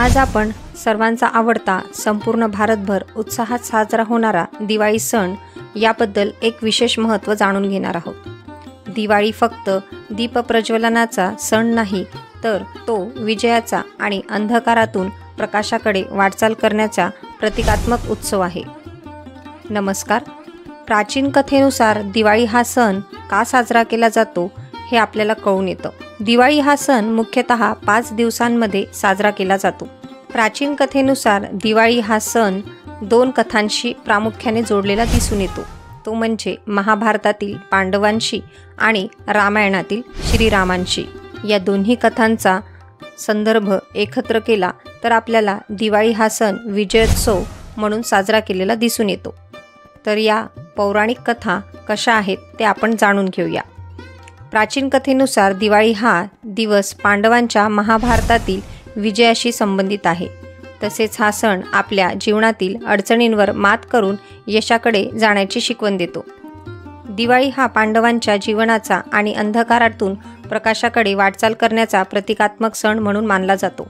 आज आपण सर्वांचा आवडता संपूर्ण भारतभर उत्साहात साजरा होणारा दिवाळी सण याबद्दल एक विशेष महत्त्व जाणून घेणार आहोत। दिवाळी फक्त दीप प्रज्वलनाचा सण नाही, तर तो विजयाचा आणि अंधकारातून प्रकाशाकडे वाटचाल करण्याचा प्रतिकात्मक उत्सव आहे। नमस्कार। प्राचीन कथेनुसार दिवाळी हा सण का साजरा केला जातो हे आपल्याला कळून येतं। दिवाळी हा सण मुख्यतः 5 दिवसांमध्ये साजरा केला जातो। प्राचीन कथेनुसार दिवाळी हा सण 2 कथांशी प्रामुख्याने जोडलेला दिसून येतो, तो म्हणजे महाभारतातील पांडवांशी आणि रामायणातील श्रीरामांशी। या दोन्ही कथांचा संदर्भ एकत्र केला तर आपल्याला दिवाळी हा सण विजयोत्सव म्हणून साजरा केलेला दिसून येतो। तर या पौराणिक कथा कशा आहेत ते आपण जाणून घेऊया। प्राचीन कथेनुसार दिवाळी हा दिवस पांडवांच्या महाभारतातील विजयाशी संबंधित आहे। तसेच हा सण आपल्या जीवनातील अडचणींवर मात करून यशाकडे जाण्याची शिकवण देतो। दिवाळी हा पांडवांच्या जीवनाचा आणि अंधकारातून प्रकाशाकडे वाटचाल करण्याचा प्रतिकात्मक सण म्हणून मानला जातो।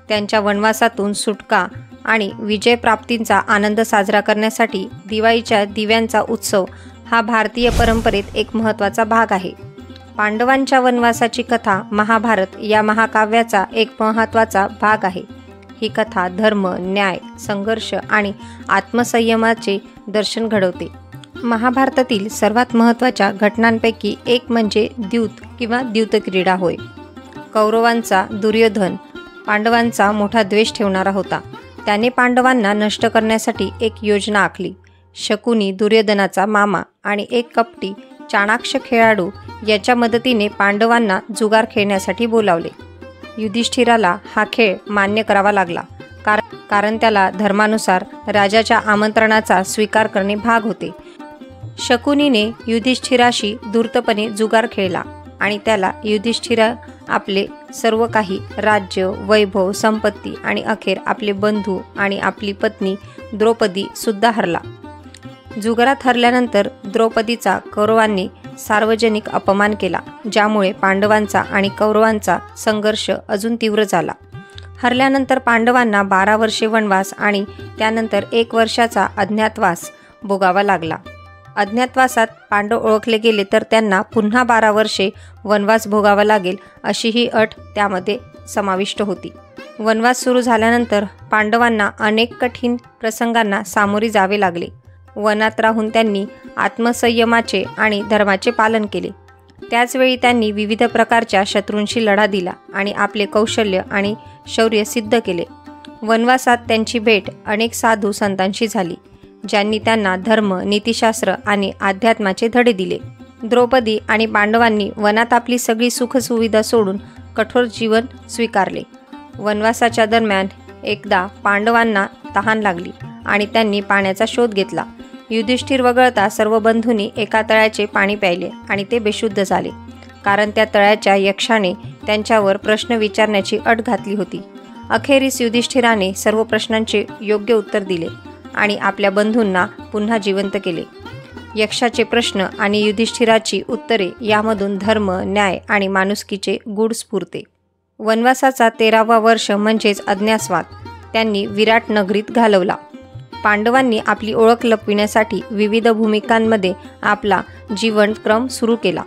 त्यांच्या वनवासातून सुटका आणि विजय प्राप्तींचा आनंद साजरा करण्यासाठी दिवाळीच्या दिव्यांचा उत्सव हा भारतीय परंपरेत एक महत्त्वाचा भाग आहे। पांडवांच्या वनवासाची कथा महाभारत या महाकाव्याचा एक महत्त्वाचा भाग आहे। ही कथा धर्म, न्याय, संघर्ष आणि आत्मसंयमाचे दर्शन घडवते। महाभारतातील सर्वात महत्त्वाच्या घटनांपैकी एक म्हणजे द्यूत किंवा द्यूतक्रीडा होय। कौरवांचा दुर्योधन पांडवांचा मोठा द्वेष ठेवणारा होता। त्याने पांडवांना नष्ट करण्यासाठी एक योजना आखली। शकुनी दुर्योधनाचा मामा आणि एक कपटी चाणाक्ष खेळाडू याच्या मदतीने पांडवांना जुगार खेळण्यासाठी बोलावले। युधिष्ठिराला हा खेळ मान्य करावा लागला, कारण त्याला धर्मानुसार राजाच्या आमंत्रणाचा स्वीकार करणे भाग होते। शकुनीने युधिष्ठिराशी धूर्तपणे जुगार खेळला आणि त्याला युधिष्ठिरा आपले सर्व काही राज्य, वैभव, संपत्ती आणि अखेर आपले बंधू आणि आपली पत्नी द्रौपदी सुद्धा हरला। जुगारात हरल्यानंतर द्रौपदीचा कौरवांनी सार्वजनिक अपमान केला, ज्यामुळे पांडवांचा आणि कौरवांचा संघर्ष अजून तीव्र झाला। हरल्यानंतर पांडवांना 12 वर्षे वनवास आणि त्यानंतर 1 वर्षाचा अज्ञातवास भोगावा लागला। अज्ञातवासात पांडव ओळखले गेले तर त्यांना पुन्हा 12 वर्षे वनवास भोगावा लागेल अशी ही अट त्यामध्ये समाविष्ट होती। वनवास सुरू झाल्यानंतर पांडवांना अनेक कठीण प्रसंगांना सामोरे जावे लागले। वनात राहून त्यांनी आत्मसंयमाचे आणि धर्माचे पालन केले। त्याचवेळी त्यांनी विविध प्रकारच्या शत्रूंशी लढा दिला आणि आपले कौशल्य आणि शौर्य सिद्ध केले। वनवासात त्यांची भेट अनेक साधू संतांशी झाली, ज्यांनी त्यांना धर्म, नीतिशास्त्र आणि अध्यात्माचे धडे दिले। द्रौपदी आणि पांडवांनी वनात आपली सगळी सुखसुविधा सोडून कठोर जीवन स्वीकारले। वनवासाच्या दरम्यान एकदा पांडवांना तहान लागली आणि त्यांनी पाण्याचा शोध घेतला। युधिष्ठिर वगळता सर्व बंधूंनी एका तळ्याचे पाणी प्यायले आणि ते बेशुद्ध झाले, कारण त्या तळ्याच्या यक्षाने त्यांच्यावर प्रश्न विचारण्याची अट घातली होती। अखेरीस युधिष्ठिराने सर्व प्रश्नांचे योग्य उत्तर दिले आणि आपल्या बंधूंना पुन्हा जिवंत केले। यक्षाचे प्रश्न आणि युधिष्ठिराची उत्तरे यामधून धर्म, न्याय आणि माणुसकीचे गूढ स्फुरते। वनवासाचा 13वा वर्ष म्हणजेच अज्ञातवास त्यांनी विराट नगरीत घालवला। पांडवांनी आपली ओळख लपविण्यासाठी विविध भूमिकांमध्ये आपला जीवनक्रम सुरू केला।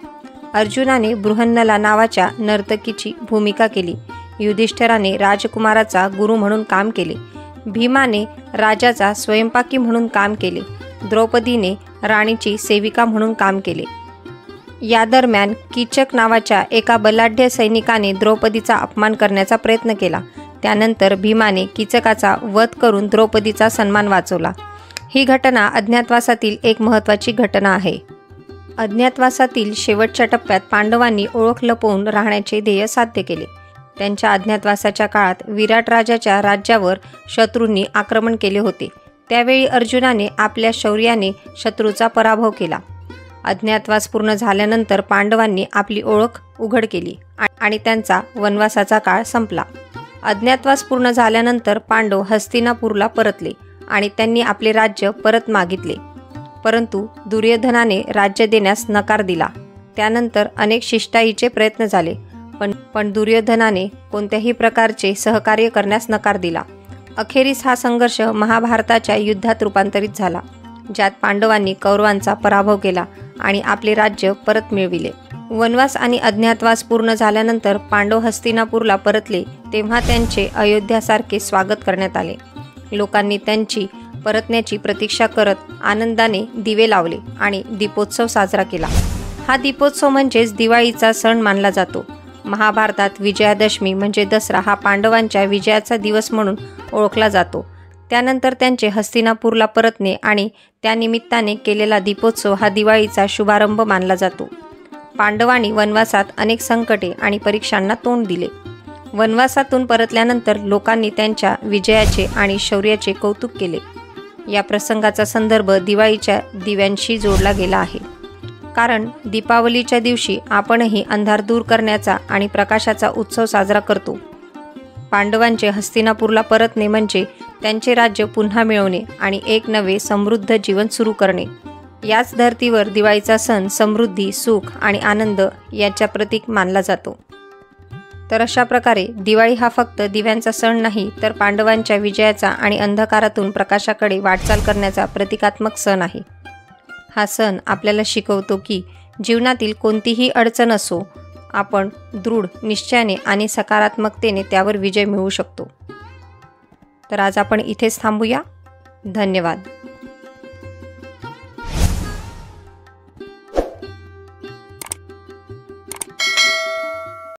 अर्जुनाने बृहन्नला नावाच्या नर्तकीची भूमिका केली। युधिष्ठिराने राजकुमाराचा गुरु म्हणून काम केले। भीमाने राजाचा स्वयंपाकी म्हणून काम केले। द्रौपदीने राणीची सेविका म्हणून काम केले। या दरम्यान कीचक नावाच्या एका बलाढ्य सैनिकाने द्रौपदीचा अपमान करण्याचा प्रयत्न केला। त्यानंतर भीमाने कीचकाचा वध करून द्रौपदीचा सन्मान वाचवला। ही घटना अज्ञातवासातील एक महत्त्वाची घटना आहे। अज्ञातवासातील शेवटच्या टप्प्यात पांडवांनी ओळख लपवून राहण्याचे ध्येय साध्य केले। त्यांच्या अज्ञातवासाच्या काळात विराट राजाच्या राज्यावर शत्रूंनी आक्रमण केले होते। त्यावेळी अर्जुनाने आपल्या शौर्याने शत्रूचा पराभव केला। अज्ञातवास पूर्ण झाल्यानंतर पांडवांनी आपली ओळख उघड केली आणि त्यांचा वनवासाचा काळ संपला। अज्ञातवास पूर्ण झाल्यानंतर पांडव हस्तिनापूरला परतले आणि त्यांनी आपले राज्य परत मागितले, परंतु दुर्योधनाने राज्य देण्यास नकार दिला। त्यानंतर अनेक शिष्टाईचे प्रयत्न झाले, पण दुर्योधनाने कोणत्याही प्रकारचे सहकार्य करण्यास नकार दिला. अखेरीस हा संघर्ष महाभारताच्या युद्धात रूपांतरित झाला, ज्यात पांडवांनी कौरवांचा पराभव केला आणि आपले राज्य परत मिळविले. वनवास आणि अज्ञातवास पूर्ण झाल्यानंतर पांडव हस्तिनापूरला परतले तेव्हा त्यांचे अयोध्यासारखे स्वागत करण्यात आले. लोकांनी त्यांची परतण्याची प्रतीक्षा करत आनंदाने दिवे लावले आणि दीपोत्सव साजरा केला. हा दीपोत्सव म्हणजेच दिवाळीचा सण मानला जातो. महाभारतात विजयादशमी म्हणजे दसरा हा पांडवांच्या विजयाचा दिवस म्हणून ओळखला जातो. त्यानंतर त्यांचे हस्तिनापूरला परतणे आणि त्यानिमित्ताने केलेला दीपोत्सव हा दिवाळीचा शुभारंभ मानला जातो. पांडवांनी वनवासात अनेक संकटे आणि परीक्षांना तोंड दिले. वनवासातून परतल्यानंतर लोकांनी त्यांच्या विजयाचे आणि शौर्याचे कौतुक केले. या प्रसंगाचा संदर्भ दिवाळीच्या दिव्यांशी जोडला गेला आहे, कारण दीपावलीच्या दिवशी आपणही अंधार दूर करण्याचा आणि प्रकाशाचा उत्सव साजरा करतो. पांडवांचे हस्तिनापूरला परतणे म्हणजे त्यांचे राज्य पुन्हा मिळवणे आणि एक नवे समृद्ध जीवन सुरू करणे. याच धर्तीवर दिवाळीचा सण समृद्धी, सुख आणि आनंद याच्या प्रतीक मानला जातो. तर अशा प्रकारे दिवाळी हा फक्त दिव्यांचा सण नाही, तर पांडवांच्या विजयाचा आणि अंधकारातून प्रकाशाकडे वाटचाल करण्याचा प्रतिकात्मक सण आहे. हा सण आपल्याला शिकवतो की जीवनातील कोणतीही अडचण असो, आपण दृढ निश्चयाने आणि सकारात्मकतेने त्यावर विजय मिळवू शकतो. तर आज आपण इथेच थांबूया. धन्यवाद.